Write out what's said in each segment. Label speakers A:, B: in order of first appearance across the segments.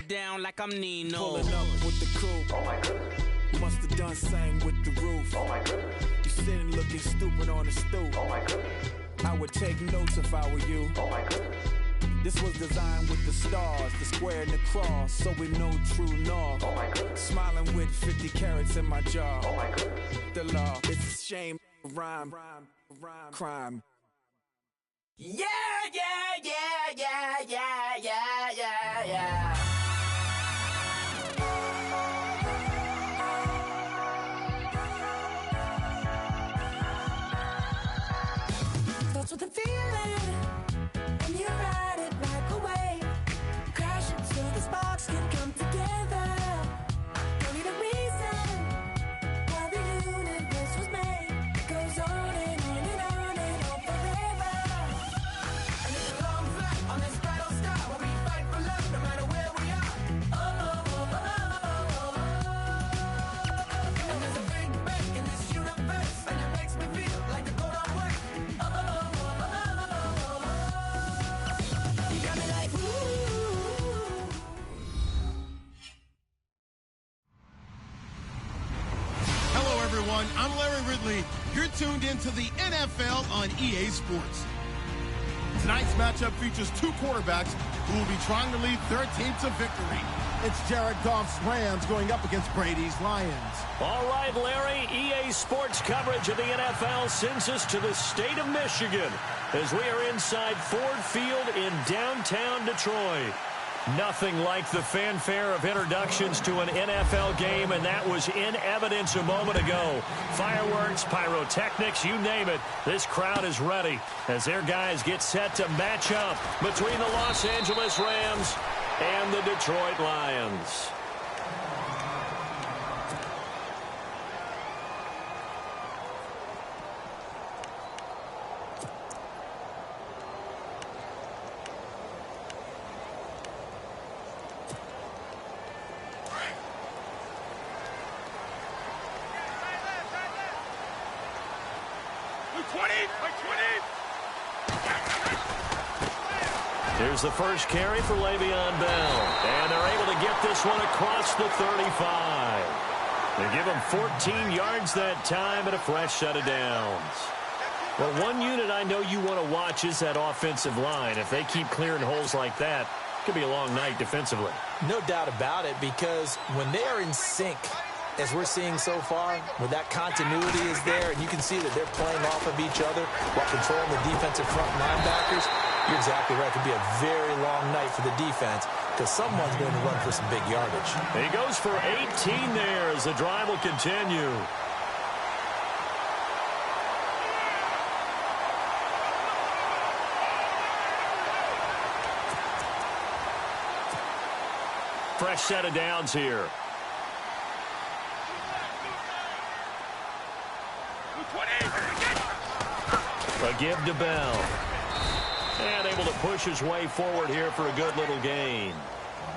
A: down like I'm Nino.
B: Pulling up with the coupe.
C: Oh my goodness.
B: You must have done same with the roof.
C: Oh my goodness.
B: You sitting looking stupid on the stoop.
C: Oh my goodness.
B: I would take notes if I were you.
C: Oh my goodness.
B: This was designed with the stars, the square and the cross, so we know true north.
C: Oh my goodness.
B: Smiling with 50 carats in my jaw.
C: Oh my goodness.
B: The law, it's a shame, rhyme, crime.
A: Yeah, yeah, yeah, yeah, yeah, yeah, yeah, yeah.
D: That's what the feeling, and you ride it right away. Crash it so the sparks can come together. Don't need a reason why the universe was made. It goes on and on and on and on forever. And it's a long flight on this battle star where we fight for love no matter where we are. Oh, oh, oh, oh, oh. And there's a big bang in this universe, and it makes me feel like the go don't work.
E: Hello, everyone. I'm Larry Ridley. You're tuned into the NFL on EA Sports. Tonight's matchup features two quarterbacks who will be trying to lead their team to victory. It's Jared Goff's Rams going up against Brady's Lions.
F: All right, Larry, EA Sports coverage of the NFL sends us to the state of Michigan as we are inside Ford Field in downtown Detroit. Nothing like the fanfare of introductions to an NFL game, and that was in evidence a moment ago. Fireworks, pyrotechnics, you name it. This crowd is ready as their guys get set to match up between the Los Angeles Rams and the Detroit Lions. Here's the first carry for Le'Veon Bell. And they're able to get this one across the 35. They give him 14 yards that time and a fresh set of downs. Well, one unit I know you want to watch is that offensive line. If they keep clearing holes like that, it could be a long night defensively.
G: No doubt about it, because when they are in sync, as we're seeing so far, where that continuity is there, and you can see that they're playing off of each other while controlling the defensive front linebackers, you're exactly right. It could be a very long night for the defense because someone's going to run for some big yardage.
F: He goes for 18 there as the drive will continue. Fresh set of downs here. A give to Bell. And able to push his way forward here for a good little gain.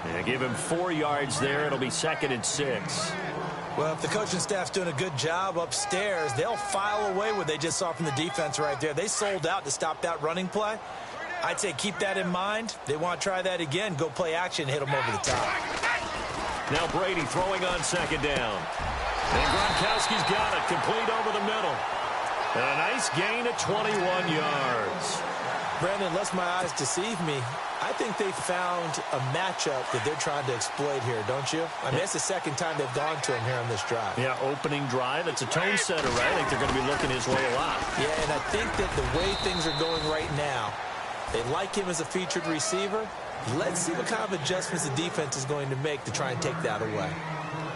F: And give him 4 yards there. It'll be 2nd and 6.
G: Well, if the coaching staff's doing a good job upstairs, they'll file away what they just saw from the defense right there. They sold out to stop that running play. I'd say keep that in mind. They want to try that again. Go play action, hit them over the top.
F: Now Brady throwing on 2nd down. And Gronkowski's got it. Complete over the middle. And a nice gain of 21 yards.
G: Brandon, unless my eyes deceive me, I think they found a matchup that they're trying to exploit here, don't you? I mean, it's the second time they've gone to him here on this drive.
F: Yeah, opening drive. It's a tone setter, right? I think they're going to be looking his way a lot.
G: Yeah, and I think that the way things are going right now, they like him as a featured receiver. Let's see what kind of adjustments the defense is going to make to try and take that away.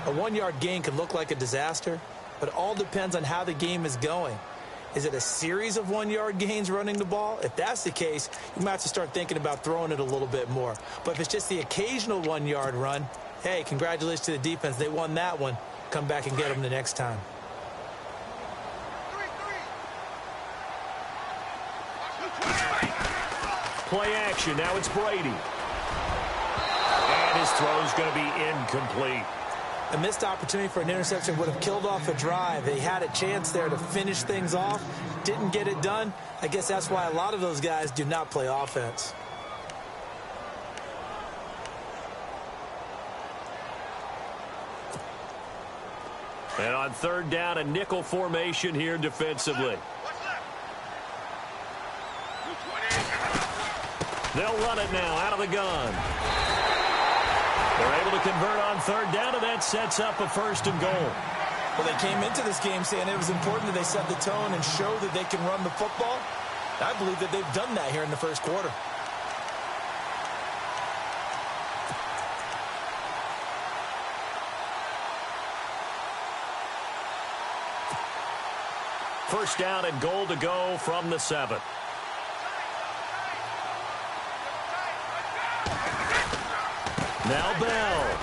G: A 1-yard gain can look like a disaster, but it all depends on how the game is going. Is it a series of 1-yard gains running the ball? If that's the case, you might have to start thinking about throwing it a little bit more. But if it's just the occasional 1-yard run, hey, congratulations to the defense. They won that one. Come back and get them the next time.
F: Play action. Now it's Brady. And his throw's going to be incomplete.
G: A missed opportunity for an interception would have killed off a drive. They had a chance there to finish things off. Didn't get it done. I guess that's why a lot of those guys do not play offense.
F: And on third down, a nickel formation here defensively. They'll run it now out of the gun. They're able to convert on third down, and that sets up a 1st and goal.
G: Well, they came into this game saying it was important that they set the tone and show that they can run the football. I believe that they've done that here in the first quarter.
F: First down and goal to go from the 7. Now Bell.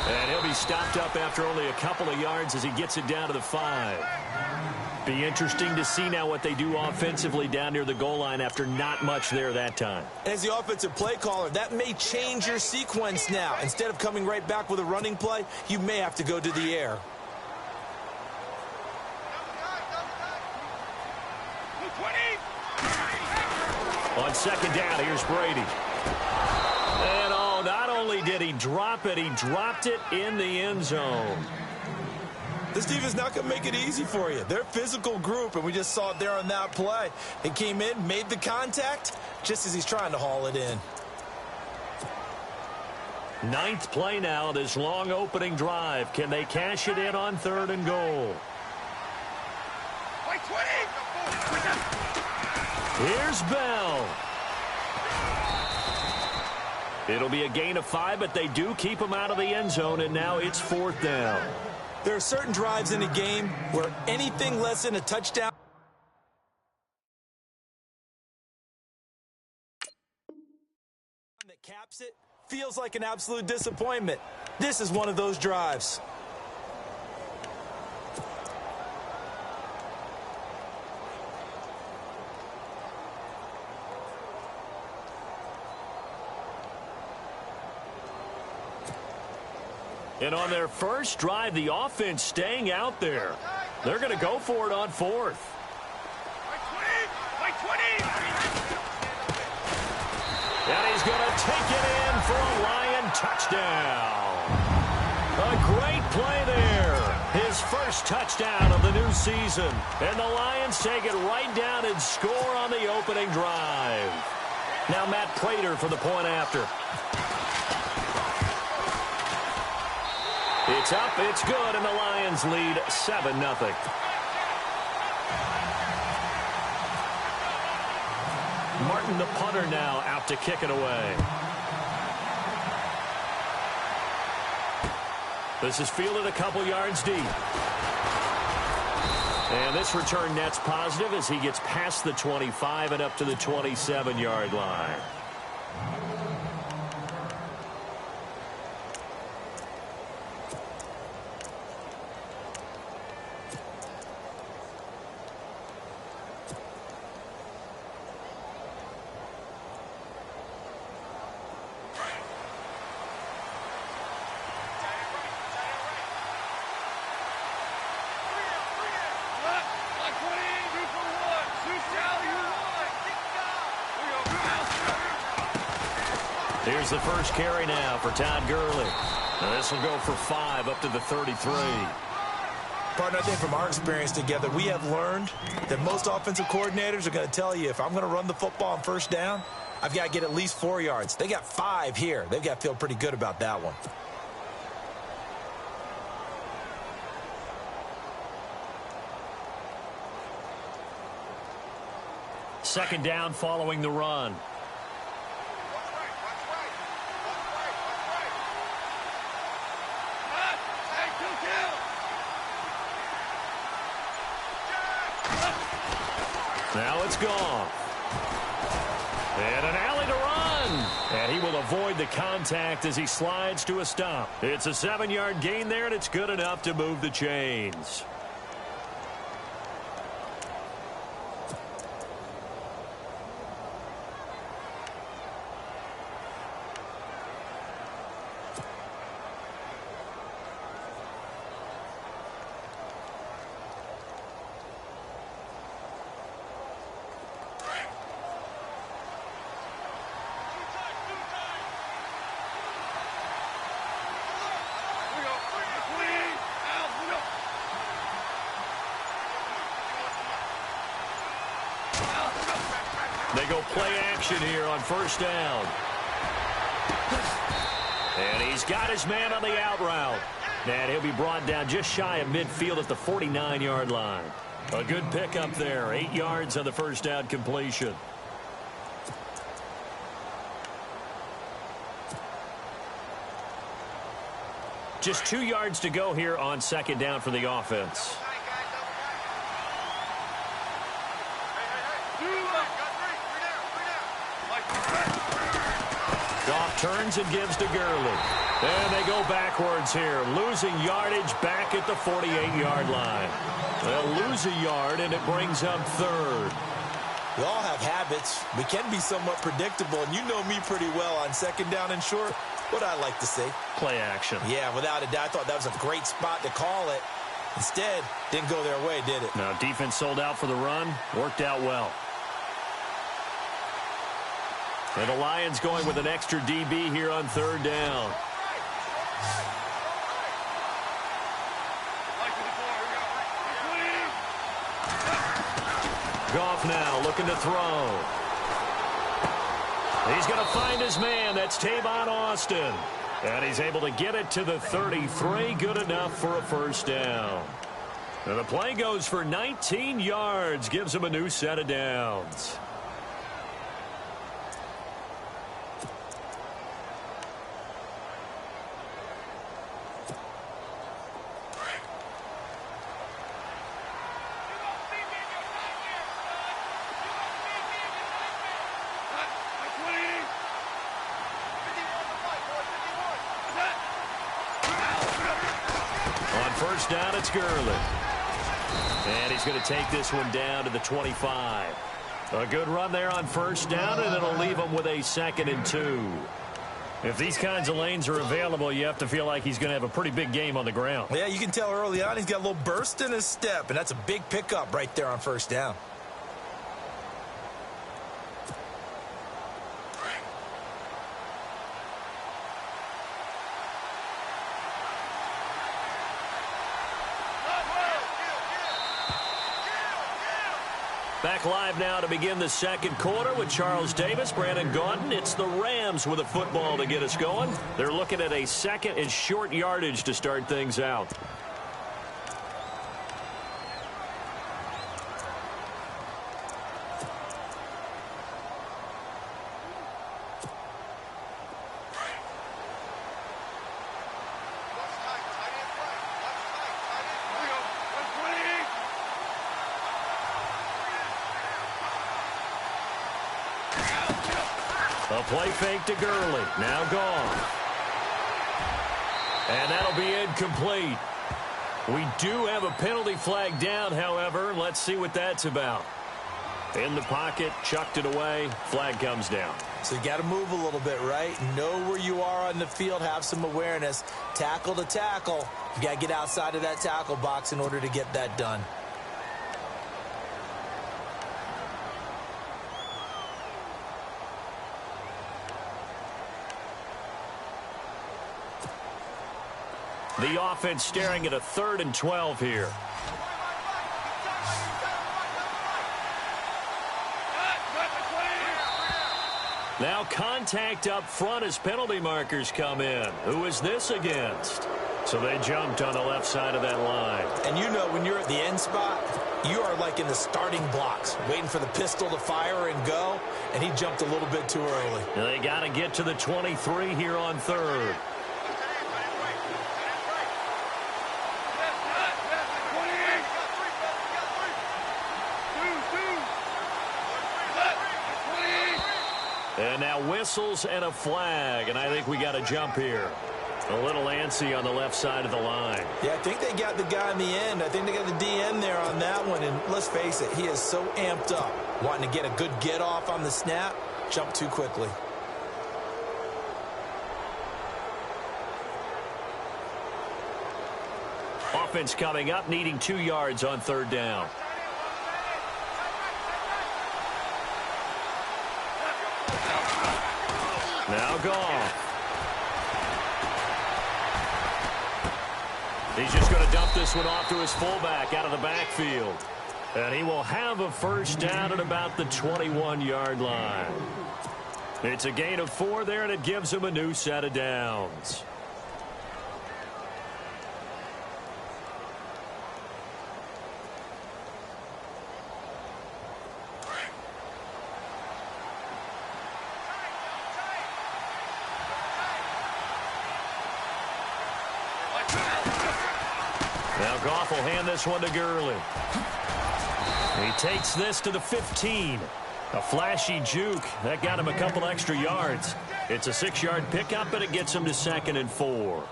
F: And he'll be stopped up after only a couple of yards as he gets it down to the 5. Be interesting to see now what they do offensively down near the goal line after not much there that time.
G: As the offensive play caller, that may change your sequence now. Instead of coming right back with a running play, you may have to go to the air.
F: On second down, here's Brady. And not only did he drop it, he dropped it in the end zone.
G: This team is not going to make it easy for you. They're a physical group, and we just saw it there on that play. He came in, made the contact, just as he's trying to haul it in.
F: 9th play now, this long opening drive. Can they cash it in on 3rd and goal? Here's Bell. It'll be a gain of 5, but they do keep him out of the end zone, and now it's 4th down.
G: There are certain drives in a game where anything less than a touchdown that caps it feels like an absolute disappointment. This is one of those drives.
F: And on their first drive, the offense staying out there. They're going to go for it on 4th. And he's going to take it in for a Lion touchdown. A great play there. His first touchdown of the new season. And the Lions take it right down and score on the opening drive. Now Matt Prater for the point after. It's up, it's good, and the Lions lead 7-0. Martin, the punter, now out to kick it away. This is fielded a couple yards deep. And this return net's positive as he gets past the 25 and up to the 27-yard line. Here's the first carry now for Todd Gurley. Now this will go for 5 up to the 33.
G: Partner, I think from our experience together, we have learned that most offensive coordinators are going to tell you if I'm going to run the football on first down, I've got to get at least 4 yards. They got 5 here. They've got to feel pretty good about that one.
F: Second down following the run. Now it's gone. And an alley to run. And he will avoid the contact as he slides to a stop. It's a 7-yard gain there, and it's good enough to move the chains. They go play action here on first down. And he's got his man on the out route. And he'll be brought down just shy of midfield at the 49-yard line. A good pickup there. 8 yards on the first down completion. Just 2 yards to go here on second down for the offense. Goff turns and gives to Gurley. And they go backwards here, losing yardage back at the 48-yard line. They'll lose a yard, and it brings up third.
G: We all have habits. We can be somewhat predictable, and you know me pretty well on second down and short. What I like to say?
F: Play action.
G: Yeah, without a doubt. I thought that was a great spot to call it. Instead, didn't go their way, did it?
F: Now, defense sold out for the run. Worked out well. And the Lions going with an extra DB here on third down. Goff now looking to throw. He's going to find his man. That's Tavon Austin. And he's able to get it to the 33. Good enough for a first down. And the play goes for 19 yards. Gives him a new set of downs. First down, it's Gurley. And he's going to take this one down to the 25. A good run there on first down, and it'll leave him with a 2nd and 2. If these kinds of lanes are available, you have to feel like he's going to have a pretty big game on the ground.
G: Yeah, you can tell early on he's got a little burst in his step, and that's a big pickup right there on first down.
F: Back live now to begin the second quarter with Charles Davis, Brandon Gaudin. It's the Rams with a football to get us going. They're looking at a 2nd and short yardage to start things out. A play fake to Gurley. Now gone. And that'll be incomplete. We do have a penalty flag down, however. Let's see what that's about. In the pocket, chucked it away. Flag comes down.
G: So you got to move a little bit, right? Know where you are on the field. Have some awareness. Tackle to tackle. You got to get outside of that tackle box in order to get that done.
F: The offense staring at a 3rd and 12 here. Now contact up front as penalty markers come in. Who is this against? So they jumped on the left side of that line.
G: And you know when you're at the end spot, you are like in the starting blocks, waiting for the pistol to fire and go, and he jumped a little bit too early.
F: Now they got to get to the 23 here on 3rd. And now whistles and a flag, and I think we got a jump here. A little antsy on the left side of the line.
G: Yeah, I think they got the guy in the end. I think they got the DN there on that one, and let's face it, he is so amped up, wanting to get a good get off on the snap, jump too quickly.
F: Offense coming up, needing 2 yards on 3rd down. Now Goff. He's just going to dump this one off to his fullback out of the backfield. And he will have a first down at about the 21-yard line. It's a gain of 4 there, and it gives him a new set of downs. Now Goff will hand this one to Gurley. He takes this to the 15. A flashy juke. That got him a couple extra yards. It's a 6-yard pickup, and it gets him to 2nd and 4.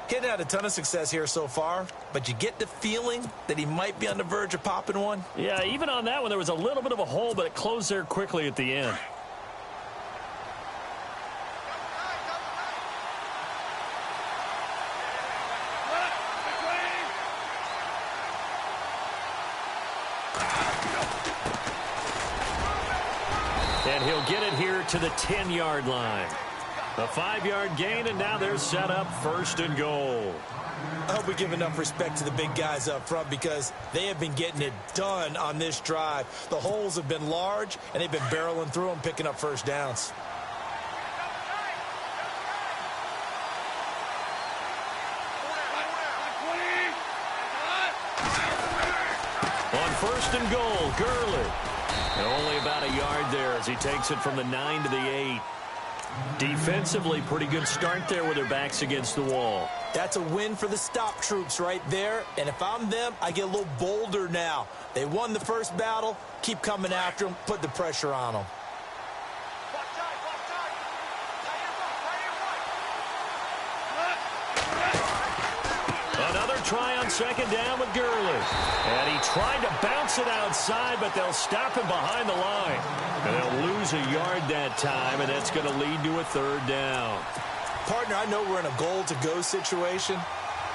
G: He hadn't had a ton of success here so far, but you get the feeling that he might be on the verge of popping one.
F: Yeah, even on that one, there was a little bit of a hole, but it closed there quickly at the end. And he'll get it here to the 10-yard line. A 5-yard gain, and now they're set up 1st and goal.
G: I hope we give enough respect to the big guys up front because they have been getting it done on this drive. The holes have been large, and they've been barreling through them, picking up first downs.
F: On 1st and goal, Gurley. And only about a yard there as he takes it from the 9 to the 8. Defensively, pretty good start there with their backs against the wall.
G: That's a win for the stop troops right there. And if I'm them, I get a little bolder now. They won the first battle. Keep coming after them. Put the pressure on them.
F: Another try on 2nd down with Gurley. And he tried to bounce it outside, but they'll stop him behind the line. And they'll lose a yard that time, and that's going to lead to a 3rd down.
G: Partner, I know we're in a goal-to-go situation,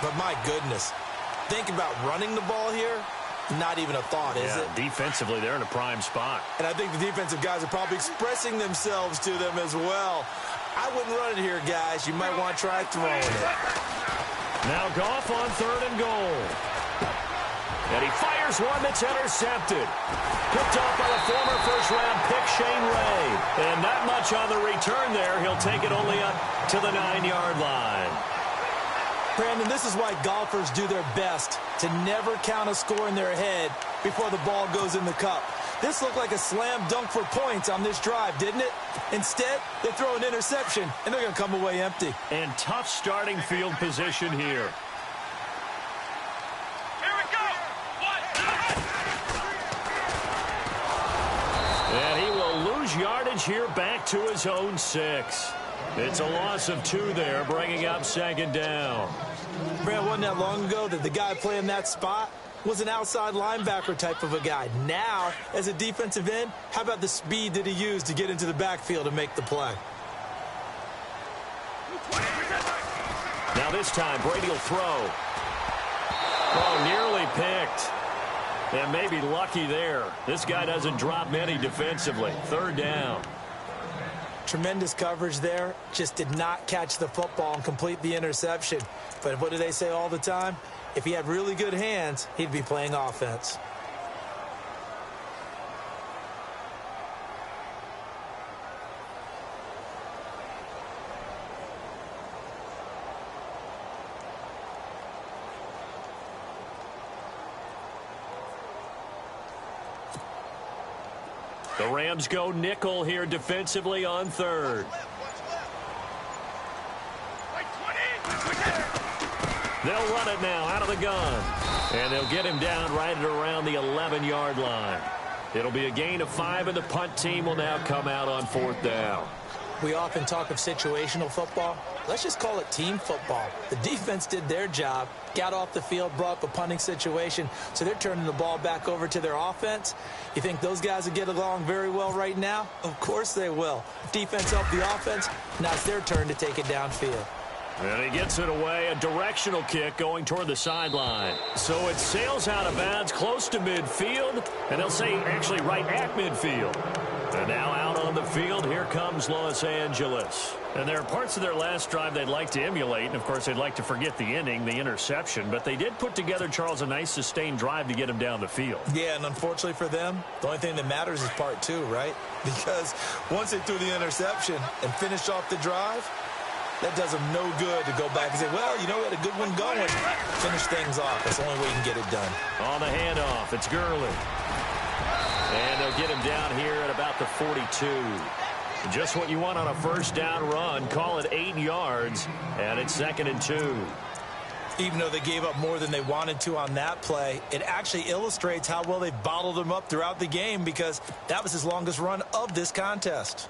G: but my goodness, think about running the ball here. Not even a thought, is it?
F: Defensively, they're in a prime spot.
G: And I think the defensive guys are probably expressing themselves to them as well. I wouldn't run it here, guys. You might want to try throwing it.
F: Now Goff on 3rd and goal. And he fires one that's intercepted. Picked off by the former first-round pick, Shane Ray. And not much on the return there. He'll take it only up to the 9-yard line.
G: Brandon, this is why golfers do their best to never count a score in their head before the ball goes in the cup. This looked like a slam dunk for points on this drive, didn't it? Instead, they throw an interception, and they're going to come away empty.
F: And tough starting field position here. And he will lose yardage here back to his own 6. It's a loss of 2 there, bringing up 2nd down.
G: Brad, wasn't that long ago that the guy playing that spot was an outside linebacker type of a guy. Now, as a defensive end, how about the speed that he used to get into the backfield and make the play?
F: Now this time, Brady will throw. Oh, nearly picked. And maybe lucky there. This guy doesn't drop many defensively. 3rd down.
G: Tremendous coverage there. Just did not catch the football and complete the interception. But what do they say all the time? If he had really good hands, he'd be playing offense.
F: The Rams go nickel here defensively on 3rd. They'll run it now out of the gun. And they'll get him down right at around the 11-yard line. It'll be a gain of 5, and the punt team will now come out on 4th down.
G: We often talk of situational football. Let's just call it team football. The defense did their job, got off the field, brought up a punting situation, so they're turning the ball back over to their offense. You think those guys will get along very well right now? Of course they will. Defense helped the offense. Now it's their turn to take it downfield.
F: And he gets it away, a directional kick going toward the sideline. So it sails out of bounds close to midfield, and they'll say actually right at midfield. And now out on on the field. Here comes Los Angeles. And there are parts of their last drive they'd like to emulate. And, of course, they'd like to forget the inning, the interception. But they did put together, Charles, a nice sustained drive to get him down the field. Yeah, and unfortunately for them, the only thing that matters is part two, right? Because once they threw the interception and finished off the drive, that does them no good to go back and say, well, you know, we had a good one going. Finish things off. That's the only way you can get it done. On the handoff, it's Gurley. And they'll get him down here at about the 42. Just what you want on a first down run. Call it 8 yards, and it's 2nd and 2. Even though they gave up more than they wanted to on that play, it actually illustrates how well they bottled him up throughout the game because that was his longest run of this contest.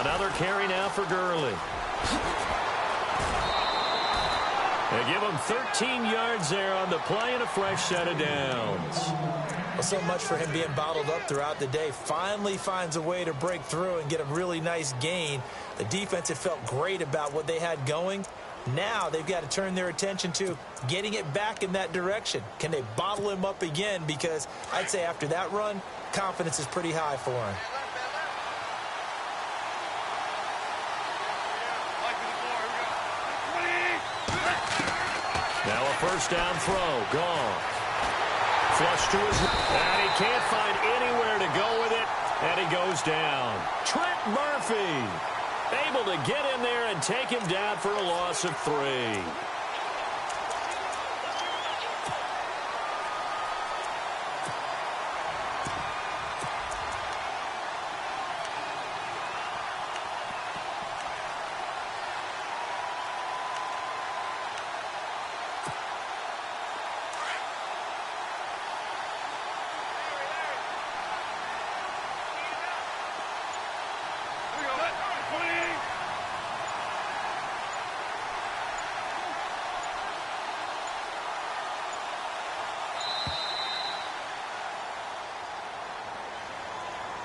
F: Another carry now for Gurley. They give him 13 yards there on the play and a fresh set of downs. Well, so much for him being bottled up throughout the day. Finally finds a way to break through and get a really nice gain. The defense had felt great about what they had going. Now they've got to turn their attention to getting it back in that direction. Can they bottle him up again? Because I'd say after that run, confidence is pretty high for him. Now a first down throw. Gone. Flush to his... And he can't find anywhere to go with it. And he goes down. Trent Murphy able to get in there and take him down for a loss of 3.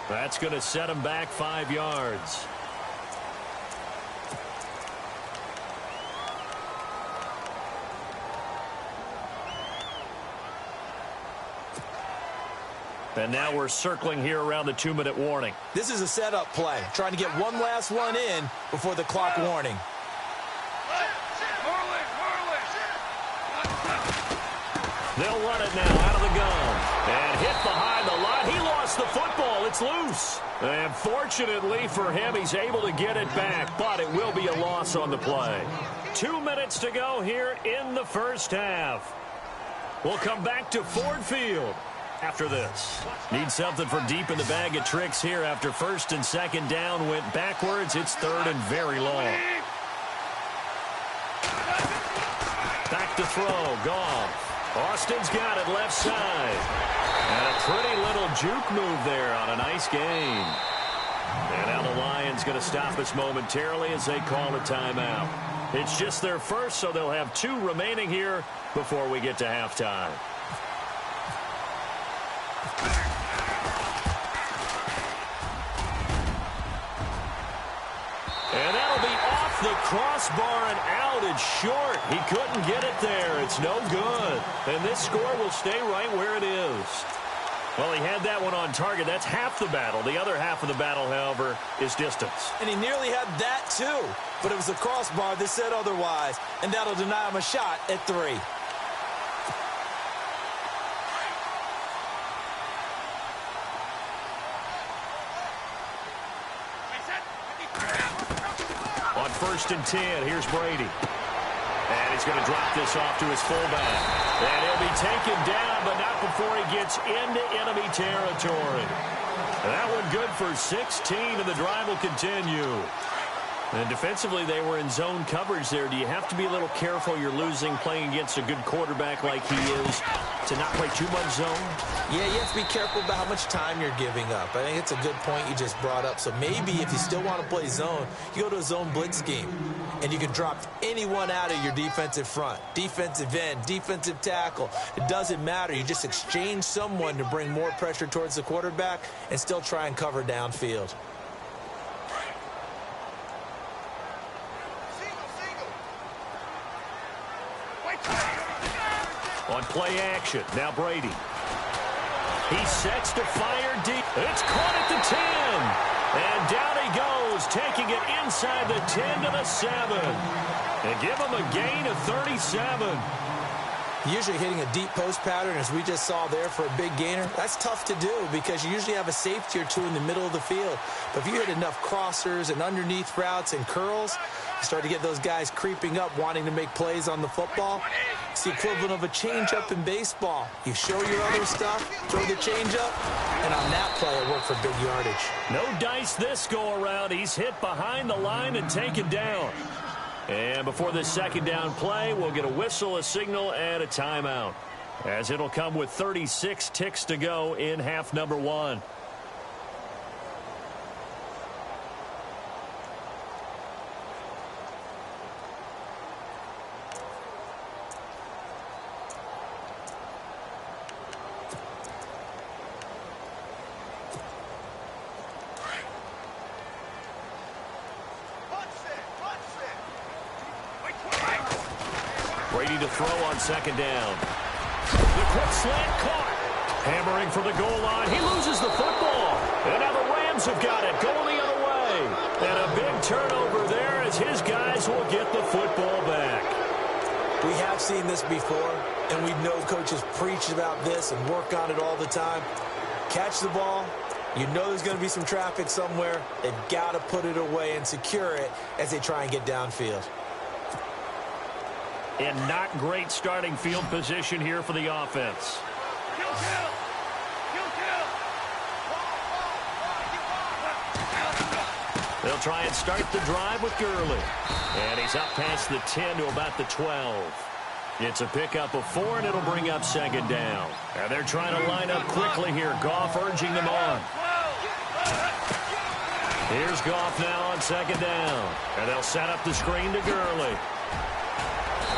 F: That's going to set him back 5 yards. And now we're circling here around the 2-minute warning. This is a setup play, trying to get one last one in before the clock warning. They'll run it now out of the gun. And hit behind the line. He lost the football. It's loose. And fortunately for him, he's able to get it back. But it will be a loss on the play. 2 minutes to go here in the first half. We'll come back to Ford Field after this. Need something for deep in the bag of tricks here after first and second down went backwards. It's 3rd and very long. Back to throw. Goff. Austin's got it left side. And a pretty little juke move there on a nice gain. And now the Lions going to stop us momentarily as they call a timeout. It's just their first, so they'll have 2 remaining here before we get to halftime. And that'll be off the crossbar and out. It's short. He couldn't get it there. It's no good. And this score will stay right where it is. Well, he had that one on target. That's half the battle. The other half of the battle, however, is distance. And he nearly had that, too. But it was the crossbar that said otherwise. And that'll deny him a shot at 3. On 1st and 10, here's Brady. And he's going to drop this off to his fullback. And he'll be taken down, but not before he gets into enemy territory. And that one good for 16, and the drive will continue. And defensively, they were in zone coverage there. Do you have to be a little careful you're losing playing against a good quarterback like he is to not play too much zone? Yeah, you have to be careful about how much time you're giving up. I think it's a good point you just brought up. So maybe if you still want to play zone, you go to a zone blitz scheme.
G: and you can drop anyone out of your defensive front. Defensive end, defensive tackle. It doesn't matter. You just exchange someone to bring more pressure towards the quarterback and still try and cover downfield.
F: On play action, now Brady. He sets to fire deep. It's caught at the 10. And down he goes, taking it inside the 10 to the 7. And give him a gain of 37.
G: Usually hitting a deep post pattern, as we just saw there, for a big gainer, that's tough to do because you usually have a safety or two in the middle of the field. But if you hit enough crossers and underneath routes and curls, you start to get those guys creeping up, wanting to make plays on the football. It's the equivalent of a changeup in baseball. You show your other stuff, throw the changeup, and on that play, it worked for big yardage.
F: No dice this go-around. He's hit behind the line and taken down. And before this second down play, we'll get a whistle, a signal, and a timeout, as it'll come with 36 ticks to go in half number 1. Brady to throw on second down. The quick slant caught. Hammering for the goal line. He loses the football. And now the Rams have got it, going the other way. And a big turnover there as his guys will get the football back.
G: We have seen this before, and we know coaches preach about this and work on it all the time. Catch the ball. You know there's going to be some traffic somewhere. They've got to put it away and secure it as they try and get downfield.
F: And not great starting field position here for the offense. They'll try and start the drive with Gurley. And he's up past the 10 to about the 12. It's a pickup of 4, and it'll bring up second down. And they're trying to line up quickly here. Goff urging them on. Here's Goff now on second down. And they'll set up the screen to Gurley.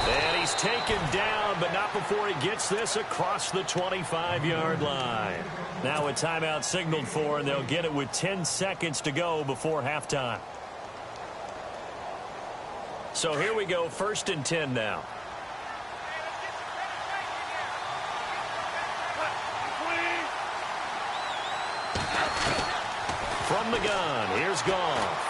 F: And he's taken down, but not before he gets this across the 25-yard line. Now a timeout signaled for, and they'll get it with 10 seconds to go before halftime. So here we go, 1st and 10 now. From the gun, here's Goff.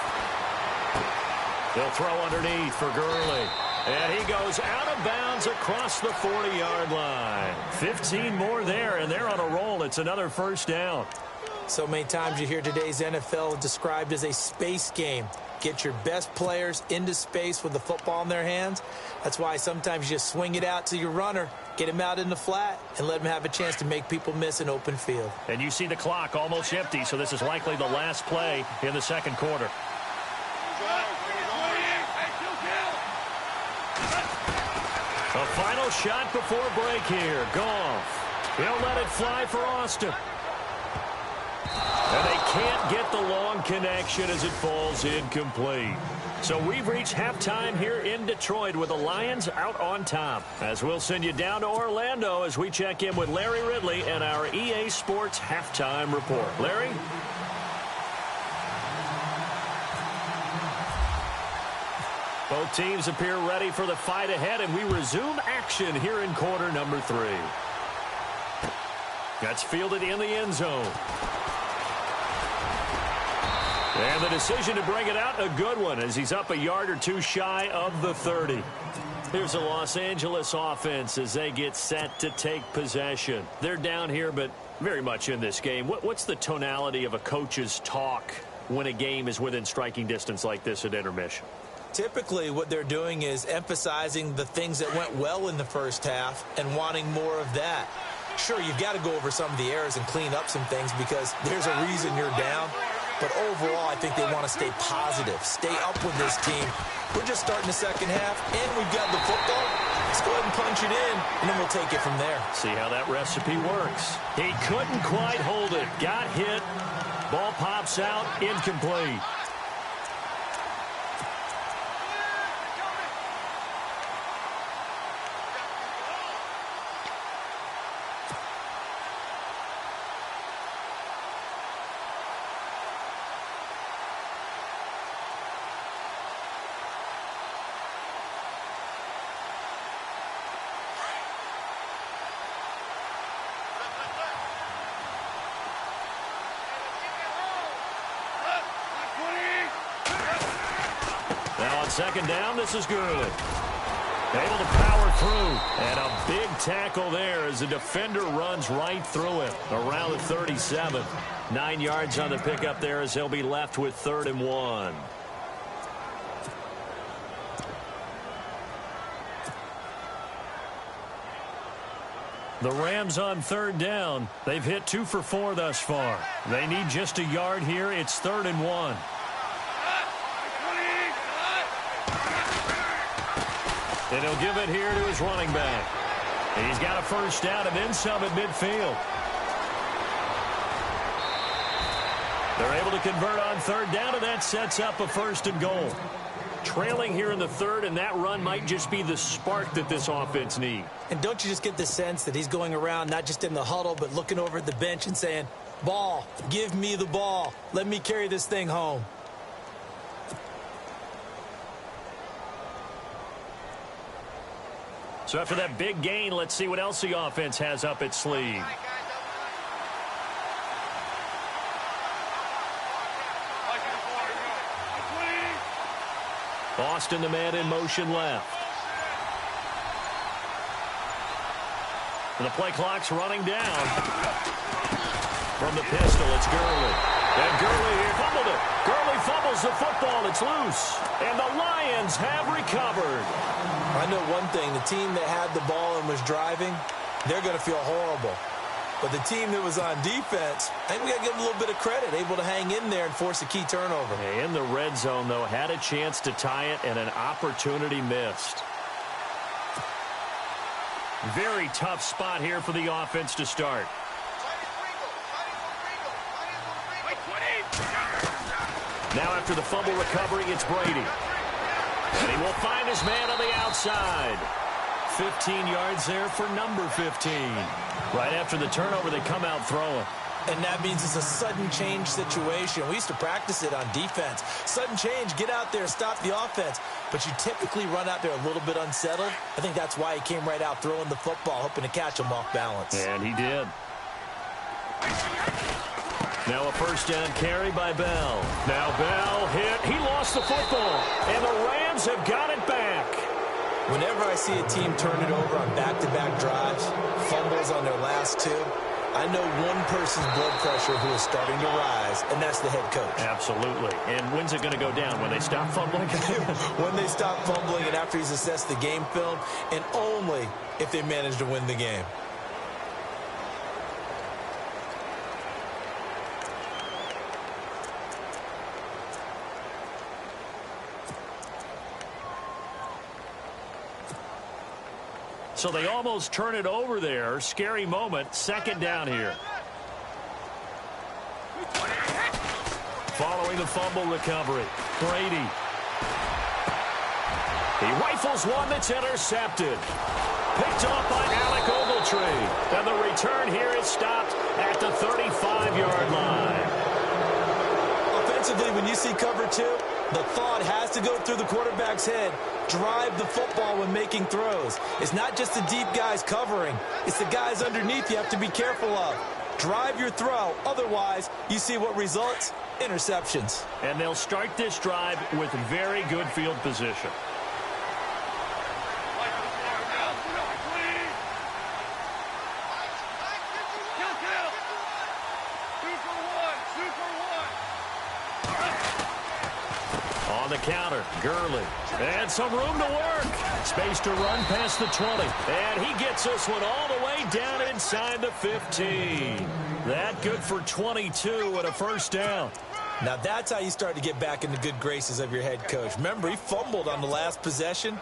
F: They'll throw underneath for Gurley. And he goes out of bounds across the 40-yard line. 15 more there, and they're on a roll. It's another first down.
G: So many times you hear today's NFL described as a space game. Get your best players into space with the football in their hands. That's why sometimes you just swing it out to your runner, get him out in the flat, and let him have a chance to make people miss an open field.
F: And you see the clock almost empty, so this is likely the last play in the second quarter. A final shot before break here. Goff. He'll let it fly for Austin. And they can't get the long connection as it falls incomplete. So we've reached halftime here in Detroit with the Lions out on top. As we'll send you down to Orlando as we check in with Larry Ridley and our EA Sports halftime report. Larry? Both teams appear ready for the fight ahead, and we resume action here in quarter number 3. That's fielded in the end zone. And the decision to bring it out, a good one, as he's up a yard or two shy of the 30. Here's the Los Angeles offense as they get set to take possession. They're down here, but very much in this game. What's the tonality of a coach's talk when a game is within striking distance like this at intermission?
G: Typically, what they're doing is emphasizing the things that went well in the first half and wanting more of that. Sure, you've got to go over some of the errors and clean up some things because there's a reason you're down. But overall, I think they want to stay positive, stay up with this team. We're just starting the second half, and we've got the football. Let's go ahead and punch it in, and then we'll take it from there.
F: See how that recipe works. He couldn't quite hold it. Got hit. Ball pops out, incomplete. On second down, this is Gurley. Able to power through. And a big tackle there as the defender runs right through it. Around the 37. 9 yards on the pickup there as they'll be left with 3rd and 1. The Rams on 3rd down. They've hit 2 for 4 thus far. They need just a yard here. It's 3rd and 1. And he'll give it here to his running back. He's got a first down and then some at midfield. They're able to convert on 3rd down, and that sets up a 1st and goal. Trailing here in the 3rd, and that run might just be the spark that this offense needs.
G: And don't you just get the sense that he's going around not just in the huddle but looking over at the bench and saying, ball, give me the ball. Let me carry this thing home.
F: So after that big gain, let's see what else the offense has up its sleeve. Boston, the man in motion left. And the play clock's running down. From the pistol, it's Gurley. And Gurley here fumbled it. Gurley fumbles the football. It's loose. And the Lions have recovered.
G: I know one thing. The team that had the ball and was driving, they're going to feel horrible. But the team that was on defense, I think we got to give them a little bit of credit, able to hang in there and force a key turnover.
F: In the red zone, though, had a chance to tie it and an opportunity missed. Very tough spot here for the offense to start. Now after the fumble recovery, it's Brady. And he will find his man on the outside. 15 yards there for number 15. Right after the turnover, they come out throwing.
G: And that means it's a sudden change situation. We used to practice it on defense. Sudden change, get out there, stop the offense. But you typically run out there a little bit unsettled. I think that's why he came right out throwing the football, hoping to catch him off balance.
F: And he did. Now a first down carry by Bell. Now Bell hit. He lost the football. And the Rams have got it back.
G: Whenever I see a team turn it over on back-to-back drives, fumbles on their last 2, I know one person's blood pressure who is starting to rise, and that's the head coach.
F: Absolutely. And when's it going to go down? When they stop fumbling?
G: When they stop fumbling and after he's assessed the game film, and only if they manage to win the game.
F: So they almost turn it over there. Scary moment. Second down here. Following the fumble recovery, Brady. He rifles one that's intercepted. Picked off by Alec Ogletree. And the return here is stopped at the 35-yard line.
G: Offensively, when you see cover 2, the thought has to go through the quarterback's head. Drive the football when making throws. It's not just the deep guys covering. It's the guys underneath you have to be careful of. Drive your throw. Otherwise, you see what results? Interceptions.
F: And they'll start this drive with very good field position. On the counter, Gurley. And some room to work. Space to run past the 20. And he gets this one all the way down inside the 15. That good for 22 and a first down.
G: Now that's how you start to get back in the good graces of your head coach. Remember, he fumbled on the last possession.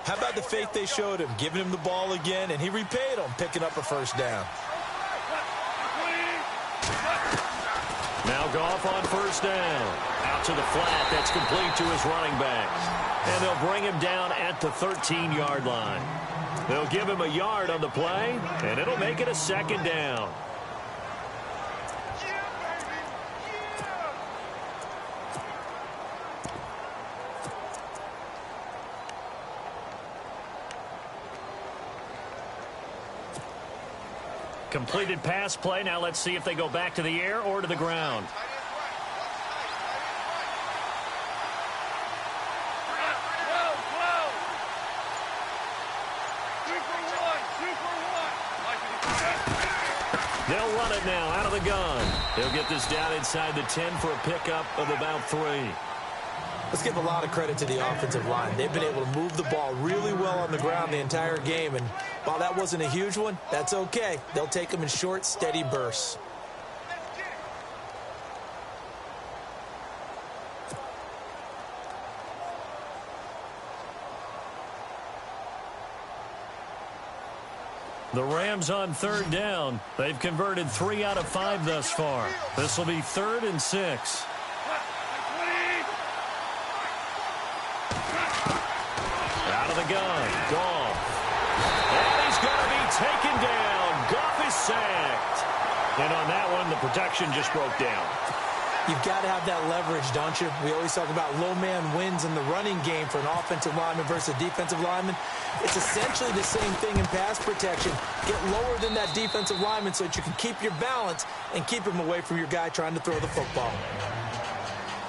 G: How about the faith they showed him, giving him the ball again, and he repaid them, picking up a first down.
F: Now Goff on first down. Out to the flat. That's complete to his running back. And they'll bring him down at the 13-yard line. They'll give him a yard on the play, and it'll make it a second down. Completed pass play. Now let's see if they go back to the air or to the ground. They'll run it now out of the gun. He'll get this down inside the 10 for a pickup of about 3.
G: Let's give a lot of credit to the offensive line. They've been able to move the ball really well on the ground the entire game, and while that wasn't a huge one, that's okay. They'll take them in short, steady bursts.
F: The Rams on 3rd down. They've converted 3 out of 5 thus far. This will be 3rd and 6. Out of the gun, Goff. And he's going to be taken down. Goff is sacked. And on that one, the protection just broke down.
G: You've got to have that leverage, don't you? We always talk about low man wins in the running game for an offensive lineman versus a defensive lineman. It's essentially the same thing in pass protection. Get lower than that defensive lineman so that you can keep your balance and keep him away from your guy trying to throw the football.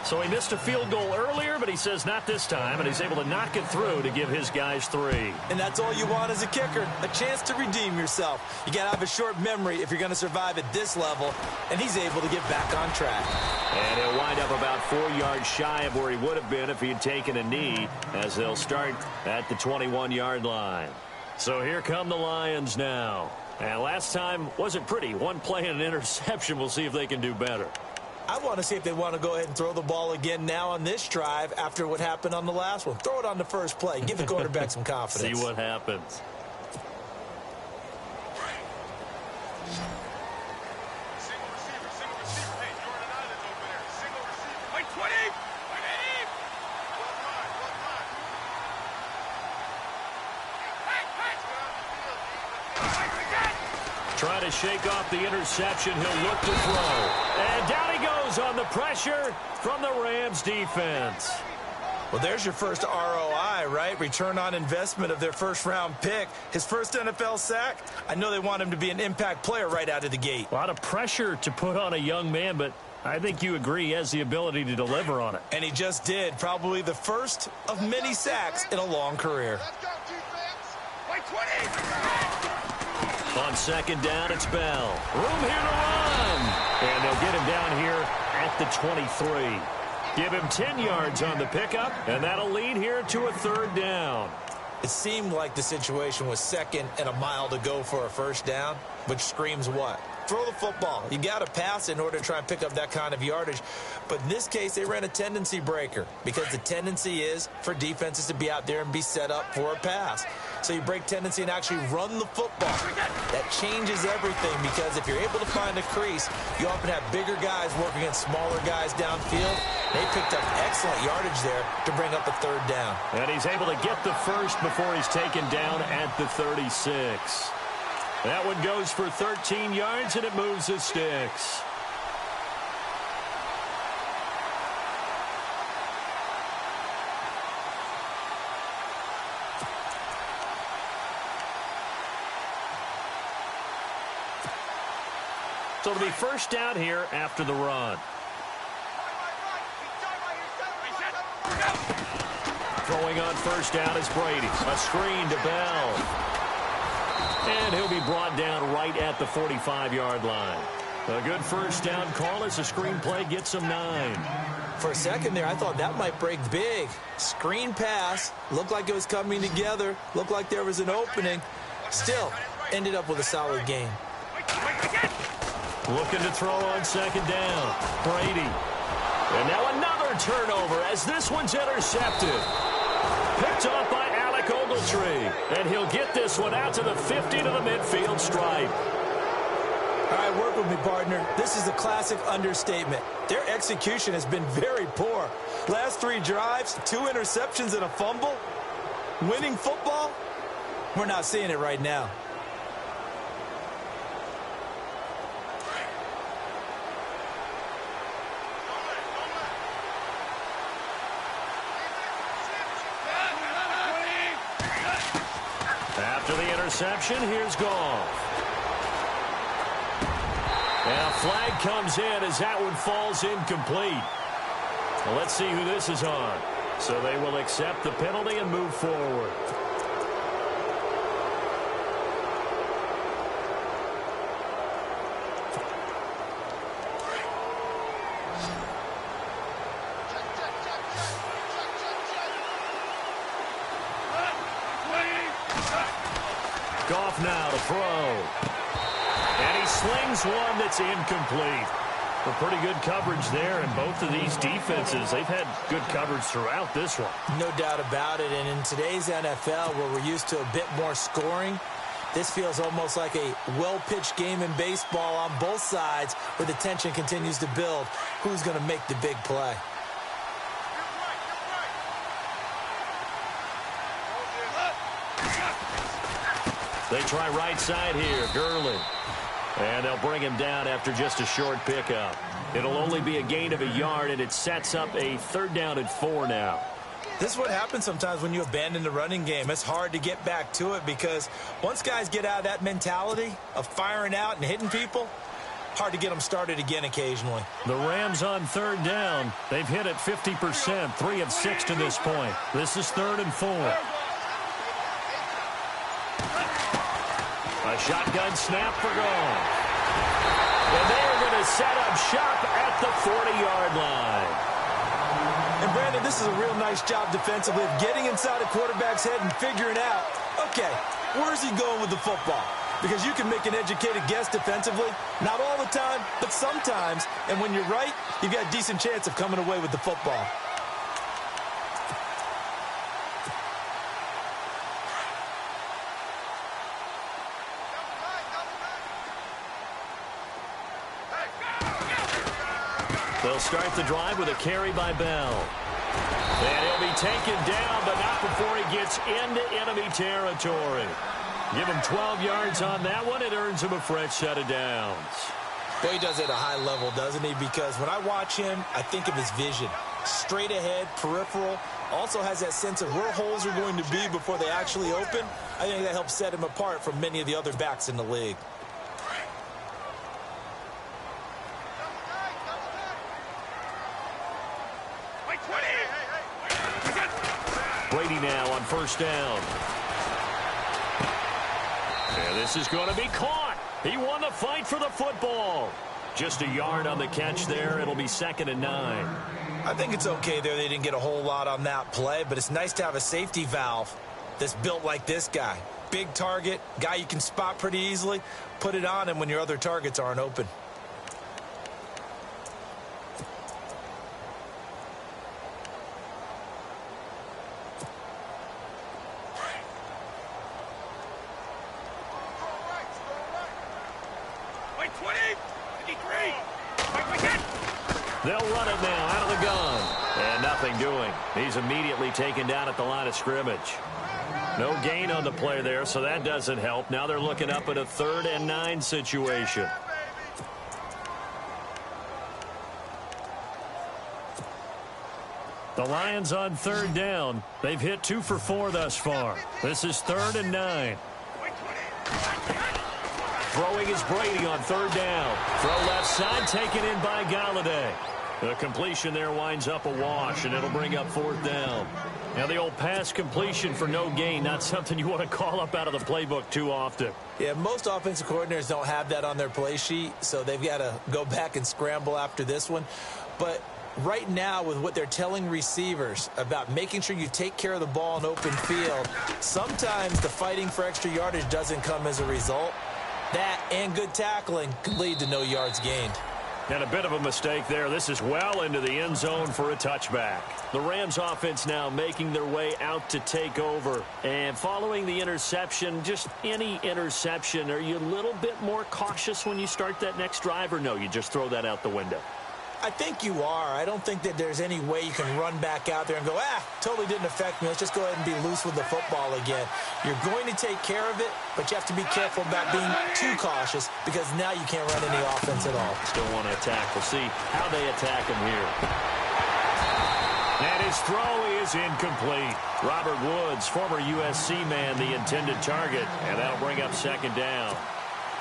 F: So he missed a field goal earlier, but he says not this time, and he's able to knock it through to give his guys 3.
G: And that's all you want as a kicker, a chance to redeem yourself. You got to have a short memory if you're going to survive at this level, and he's able to get back on track.
F: And he'll wind up about 4 yards shy of where he would have been if he had taken a knee, as they'll start at the 21-yard line. So here come the Lions now. And last time wasn't pretty. One play and an interception. We'll see if they can do better.
G: I want to see if they want to go ahead and throw the ball again now on this drive after what happened on the last one. Throw it on the first play. Give the quarterback some confidence.
F: See what happens. Trying to shake off the interception. He'll look to throw. And down he goes on the pressure from the Rams defense.
G: Well, there's your first ROI, right? Return on investment of their first-round pick. His first NFL sack. I know they want him to be an impact player right out of the gate.
F: A lot of pressure to put on a young man, but I think you agree he has the ability to deliver on it.
G: And he just did. Probably the first of many sacks in a long career.
F: On 2nd down, it's Bell. Room here to run. And they'll get him down here at the 23. Give him 10 yards on the pickup, and that'll lead here to a 3rd down.
G: It seemed like the situation was 2nd and a mile to go for a first down, which screams what? Throw the football. You got to pass in order to try and pick up that kind of yardage. But in this case, they ran a tendency breaker because the tendency is for defenses to be out there and be set up for a pass. So you break tendency and actually run the football. That changes everything because if you're able to find a crease, you often have bigger guys working against smaller guys downfield. They picked up excellent yardage there to bring up a 3rd down.
F: And he's able to get the first before he's taken down at the 36. That one goes for 13 yards, and it moves the sticks. So it'll be first down here after the run. Throwing on first down is Brady. A screen to Bell. And he'll be brought down right at the 45-yard line. A good first down call as the screen play gets him 9.
G: For a second there, I thought that might break big. Screen pass. Looked like it was coming together. Looked like there was an opening. Still, ended up with a solid game.
F: Looking to throw on 2nd down. Brady. And now another turnover as this one's intercepted. Picked off by Alec Ogletree. And he'll get this one out to the 50 to the midfield stripe.
G: All right, work with me, partner. This is a classic understatement. Their execution has been very poor. Last 3 drives, 2 interceptions and a fumble. Winning football? We're not seeing it right now.
F: After the interception, here's Goff. And a flag comes in as that one falls incomplete. Well, let's see who this is on. So they will accept the penalty and move forward. Goff now to throw. And he slings one that's incomplete. A pretty good coverage there, and both of these defenses, they've had good coverage throughout this one.
G: No doubt about it, and in today's NFL, where we're used to a bit more scoring, this feels almost like a well-pitched game in baseball on both sides, where the tension continues to build. Who's going to make the big play?
F: They try right side here, Gurley. And they'll bring him down after just a short pickup. It'll only be a gain of a yard, and it sets up a 3rd down and 4 now.
G: This is what happens sometimes when you abandon the running game. It's hard to get back to it because once guys get out of that mentality of firing out and hitting people, hard to get them started again occasionally.
F: The Rams on 3rd down. They've hit it 50%, 3 of 6 to this point. This is 3rd and 4. A shotgun snap for Goff. And they're going to set up shop at the 40-yard line.
G: And, Brandon, this is a real nice job defensively of getting inside a quarterback's head and figuring out, okay, where's he going with the football? Because you can make an educated guess defensively, not all the time, but sometimes. And when you're right, you've got a decent chance of coming away with the football.
F: They'll start the drive with a carry by Bell. And he'll be taken down, but not before he gets into enemy territory. Give him 12 yards on that one. It earns him a fresh set of downs.
G: Boy, he does it at a high level, doesn't he? Because when I watch him, I think of his vision. Straight ahead, peripheral. Also has that sense of where holes are going to be before they actually open. I think that helps set him apart from many of the other backs in the league.
F: Brady now on 1st down. And this is going to be caught. He won the fight for the football. Just a yard on the catch there. It'll be 2nd and 9.
G: I think it's okay there. They didn't get a whole lot on that play, but it's nice to have a safety valve that's built like this guy. Big target, guy you can spot pretty easily. Put it on him when your other targets aren't open.
F: They'll run it now out of the gun. And nothing doing. He's immediately taken down at the line of scrimmage. No gain on the play there, so that doesn't help. Now they're looking up at a 3rd and 9 situation. The Lions on 3rd down. They've hit 2 for 4 thus far. This is 3rd and 9. Throwing is Brady on 3rd down. Throw left side, taken in by Galladay. The completion there winds up a wash, and it'll bring up 4th down. Now the old pass completion for no gain, not something you want to call up out of the playbook too often.
G: Yeah, most offensive coordinators don't have that on their play sheet, so they've got to go back and scramble after this one. But right now, with what they're telling receivers about making sure you take care of the ball in open field, sometimes the fighting for extra yardage doesn't come as a result. That and good tackling could lead to no yards gained.
F: And a bit of a mistake there. This is well into the end zone for a touchback. The Rams offense now making their way out to take over. And following the interception, just any interception, are you a little bit more cautious when you start that next drive, or no, you just throw that out the window?
G: I think you are. I don't think that there's any way you can run back out there and go, totally didn't affect me. Let's just go ahead and be loose with the football again. You're going to take care of it, but you have to be careful about being too cautious because now you can't run any offense at all.
F: Still want to attack. We'll see how they attack him here. And his throw is incomplete. Robert Woods, former USC man, the intended target, and that'll bring up 2nd down.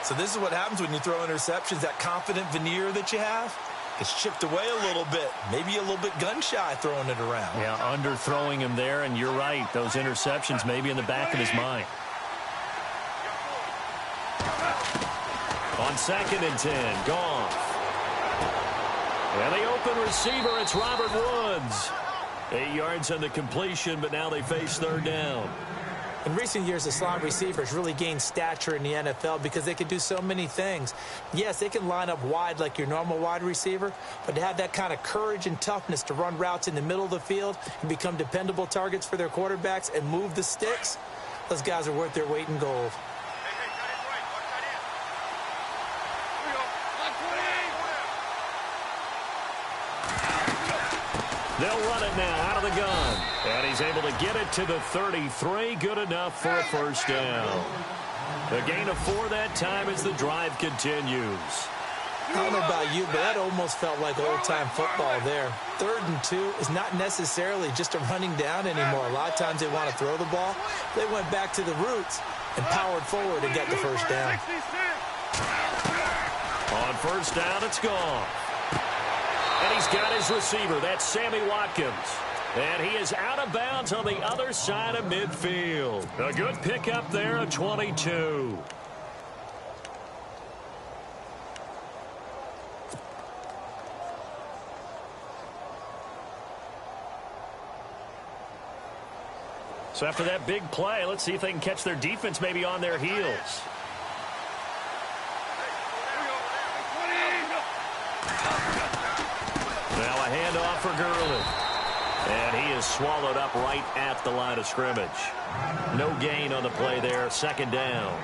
G: So this is what happens when you throw interceptions, that confident veneer that you have. It's chipped away a little bit. Maybe a little bit gun-shy throwing it around.
F: Yeah, underthrowing him there, and you're right. Those interceptions may be in the back of his mind. On 2nd and 10, Goff. And the open receiver, it's Robert Woods. 8 yards on the completion, but now they face 3rd down.
G: In recent years, the slot receivers really gained stature in the NFL because they can do so many things. Yes, they can line up wide like your normal wide receiver, but to have that kind of courage and toughness to run routes in the middle of the field and become dependable targets for their quarterbacks and move the sticks, those guys are worth their weight in gold.
F: They'll run it now out of the gun. And he's able to get it to the 33. Good enough for a first down. A gain of 4 that time as the drive continues.
G: I don't know about you, but that almost felt like old-time football there. 3rd and 2 is not necessarily just a running down anymore. A lot of times they want to throw the ball. They went back to the roots and powered forward and got the first down.
F: On first down, it's gone. And he's got his receiver. That's Sammy Watkins. And he is out of bounds on the other side of midfield. A good pickup there at 22. So after that big play, let's see if they can catch their defense maybe on their heels. Now a handoff for Gurley. And he is swallowed up right at the line of scrimmage. No gain on the play there. 2nd down.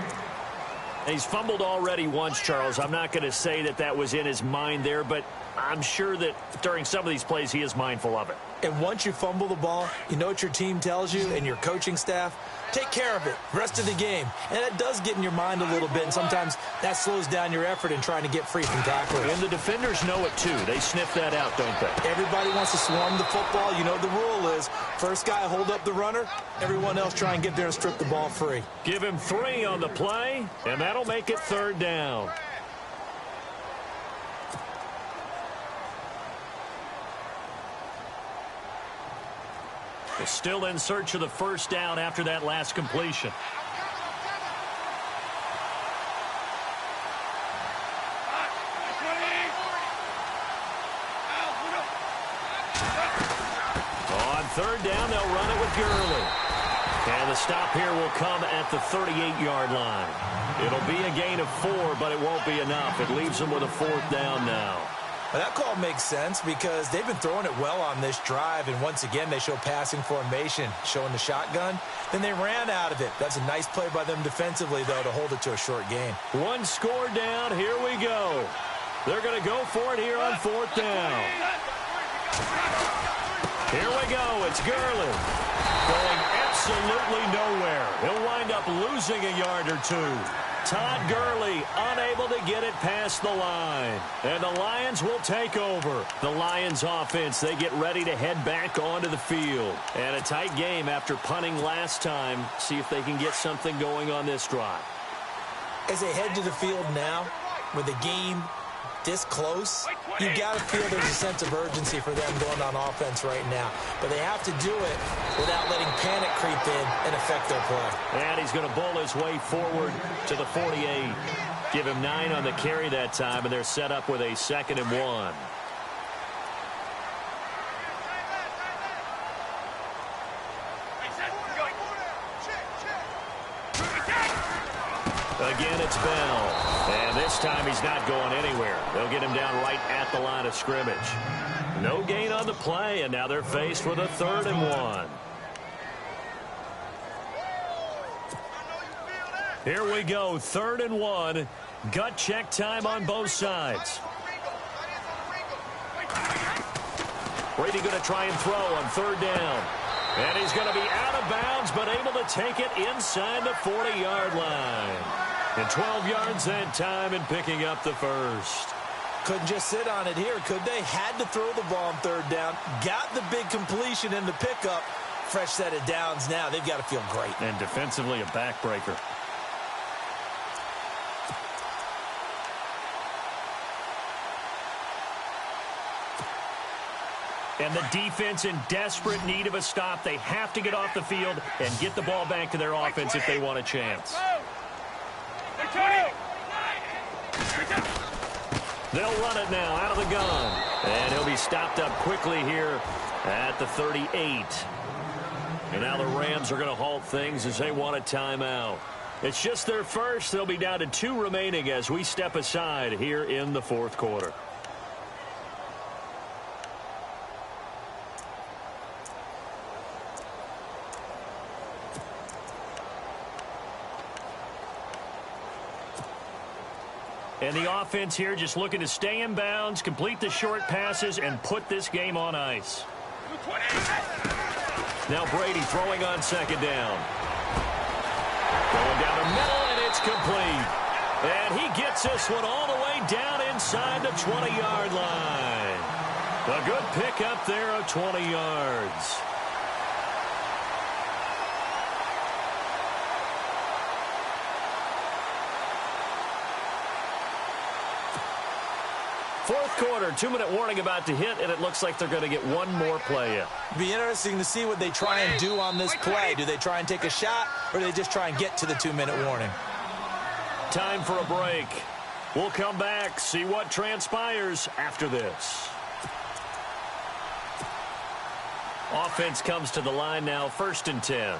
F: He's fumbled already once, Charles. I'm not going to say that that was in his mind there, but I'm sure that during some of these plays he is mindful of it.
G: And once you fumble the ball, you know what your team tells you and your coaching staff? Take care of it rest of the game. And it does get in your mind a little bit, and sometimes that slows down your effort in trying to get free from tacklers.
F: And the defenders know it, too. They sniff that out, don't they?
G: Everybody wants to swarm the football. You know what the rule is. First guy hold up the runner. Everyone else try and get there and strip the ball free.
F: Give him 3 on the play, and that'll make it 3rd down. Still in search of the first down after that last completion. On 3rd down, they'll run it with Gurley. And the stop here will come at the 38-yard line. It'll be a gain of 4, but it won't be enough. It leaves them with a 4th down now.
G: Well, that call makes sense because they've been throwing it well on this drive, and once again they show passing formation, showing the shotgun. Then they ran out of it. That's a nice play by them defensively, though, to hold it to a short gain.
F: 1 score down. Here we go. They're going to go for it here on 4th down. Here we go. It's Gurley going absolutely nowhere. He'll wind up losing a yard or 2. Todd Gurley unable to get it past the line. And the Lions will take over. The Lions offense, they get ready to head back onto the field. And a tight game after punting last time. See if they can get something going on this drive.
G: As they head to the field now, with the game this close, you got to feel there's a sense of urgency for them going on offense right now. But they have to do it without letting panic creep in and affect their play.
F: And he's going to bowl his way forward to the 48. Give him 9 on the carry that time, and they're set up with a 2nd and 1. Again, it's Bell. And this time he's not going anywhere. They'll get him down right at the line of scrimmage. No gain on the play, and now they're faced with a 3rd and 1. Here we go, 3rd and 1. Gut check time on both sides. Brady going to try and throw on 3rd down. And he's going to be out of bounds, but able to take it inside the 40-yard line. And 12 yards that time and picking up the first.
G: Couldn't just sit on it here, could they? Had to throw the ball on 3rd down. Got the big completion in the pickup. Fresh set of downs now. They've got to feel great.
F: And defensively a backbreaker. And the defense in desperate need of a stop. They have to get off the field and get the ball back to their offense if they want a chance. They'll run it now out of the gun. And he'll be stopped up quickly here at the 38. And now the Rams are going to halt things as they want a timeout. It's just their first. They'll be down to 2 remaining as we step aside here in the fourth quarter. And the offense here just looking to stay in bounds, complete the short passes, and put this game on ice. Now Brady throwing on second down. Going down the middle, and it's complete. And he gets this one all the way down inside the 20-yard line. A good pickup there of 20 yards. Fourth quarter, 2-minute warning about to hit, and it looks like they're going to get one more play in.
G: Be interesting to see what they try and do on this play. Do they try and take a shot, or do they just try and get to the 2-minute warning?
F: Time for a break. We'll come back, see what transpires after this. Offense comes to the line now, 1st and 10.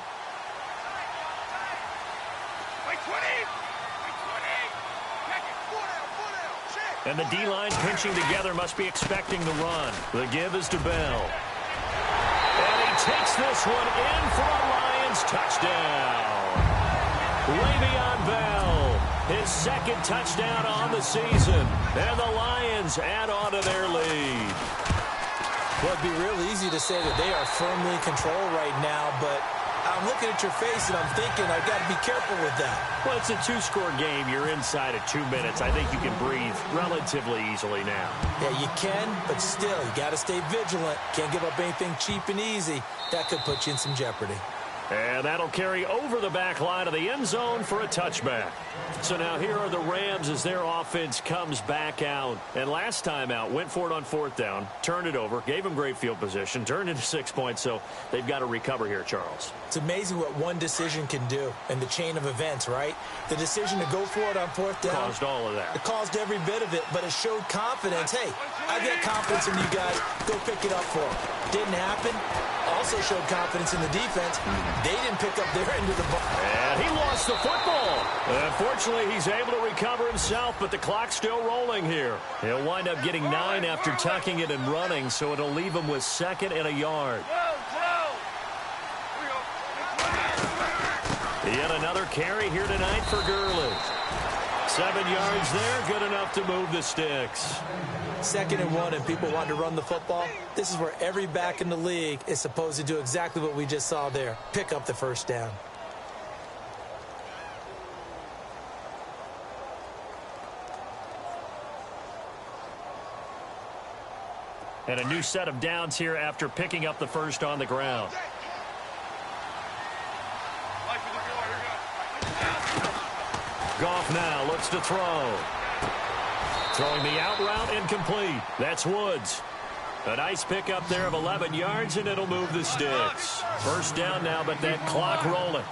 F: And the D-line pinching together must be expecting the run. The give is to Bell. And he takes this one in for a Lions touchdown. Le'Veon Bell, his 2nd touchdown on the season. And the Lions add on to their lead.
G: Well, it'd be real easy to say that they are firmly in control right now, but I'm looking at your face and I'm thinking I've got to be careful with that.
F: Well, it's a 2-score game. You're inside of 2 minutes. I think you can breathe relatively easily now.
G: Yeah, you can, but still, you got to stay vigilant. Can't give up anything cheap and easy. That could put you in some jeopardy.
F: And that'll carry over the back line of the end zone for a touchback. So now here are the Rams as their offense comes back out. And last time out, went for it on 4th down, turned it over, gave them great field position, turned into 6 points. So they've got to recover here, Charles.
G: It's amazing what one decision can do in the chain of events, right? The decision to go for it on 4th down.
F: Caused all of that.
G: It caused every bit of it, but it showed confidence. Hey, I've got confidence in you guys. Go pick it up for them. Didn't happen. Also showed confidence in the defense. They didn't pick up their end of the ball.
F: And he lost the football. Unfortunately, he's able to recover himself, but the clock's still rolling here. He'll wind up getting 9 after tucking it and running, so it'll leave him with 2nd and a yard. Yet another carry here tonight for Gurley. 7 yards there, good enough to move the sticks.
G: 2nd and 1 and people want to run the football. This is where every back in the league is supposed to do exactly what we just saw there. Pick up the 1st down.
F: And a new set of downs here after picking up the 1st on the ground. Goff now looks to throw. Throwing the out route incomplete. That's Woods. A nice pickup there of 11 yards, and it'll move the sticks. 1st down now, but that clock rolling.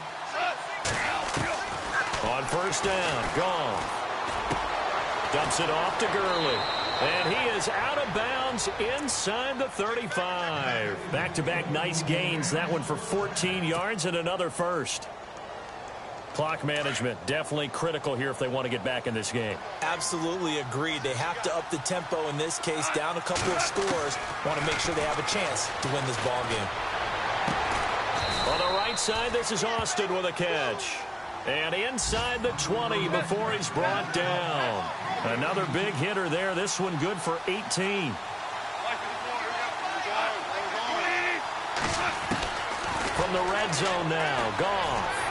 F: On 1st down, Goff dumps it off to Gurley. And he is out of bounds inside the 35. Back-to-back nice gains. That one for 14 yards and another 1st. Clock management definitely critical here if they want to get back in this game.
G: Absolutely agreed. They have to up the tempo in this case, down a couple of scores. Want to make sure they have a chance to win this ball game.
F: On the right side, this is Austin with a catch. And inside the 20 before he's brought down. Another big hitter there. This one good for 18. From the red zone now, Goff.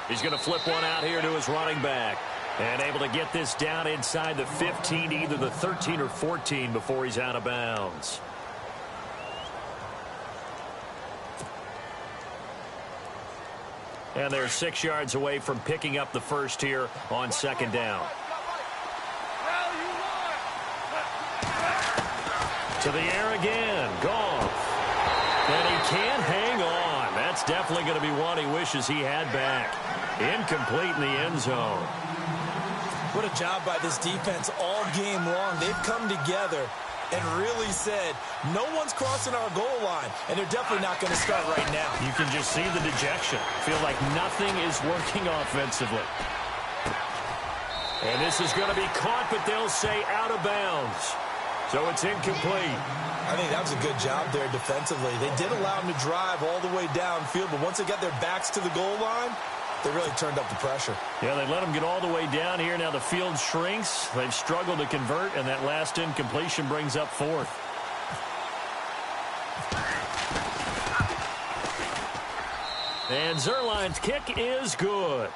F: He's going to flip one out here to his running back. And able to get this down inside the 15, either the 13 or 14 before he's out of bounds. And they're 6 yards away from picking up the 1st here on 2nd down. To the air again, Goff. And he can't hang on. That's definitely going to be one he wishes he had back. Incomplete in the end zone.
G: What a job by this defense all game long. They've come together and really said, no one's crossing our goal line, and they're definitely not going to start right now.
F: You can just see the dejection. Feel like nothing is working offensively. And this is going to be caught, but they'll say out of bounds. So it's incomplete.
G: I think that was a good job there defensively. They did allow them to drive all the way downfield, but once they got their backs to the goal line, they really turned up the pressure.
F: Yeah, they let them get all the way down here. Now the field shrinks. They've struggled to convert, and that last incompletion brings up fourth. And Zuerlein's kick is good.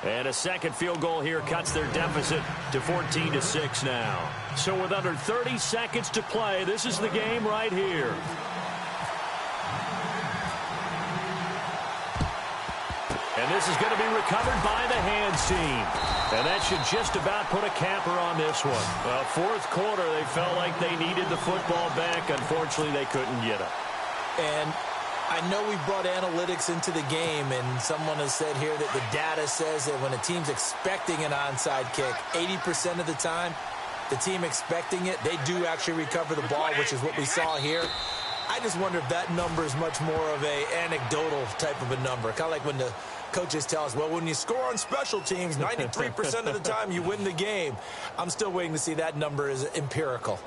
F: And a second field goal here cuts their deficit to 14-6 now. So with under 30 seconds to play, this is the game right here. And this is going to be recovered by the hands team. And that should just about put a capper on this one. Well, fourth quarter, they felt like they needed the football back. Unfortunately, they couldn't get it.
G: And I know we brought analytics into the game, and someone has said here that the data says that when a team's expecting an onside kick, 80% of the time, the team expecting it, they do actually recover the ball, which is what we saw here. I just wonder if that number is much more of a anecdotal type of a number. Kind of like when the coaches tell us, well, when you score on special teams, 93% of the time you win the game. I'm still waiting to see that number is empirical.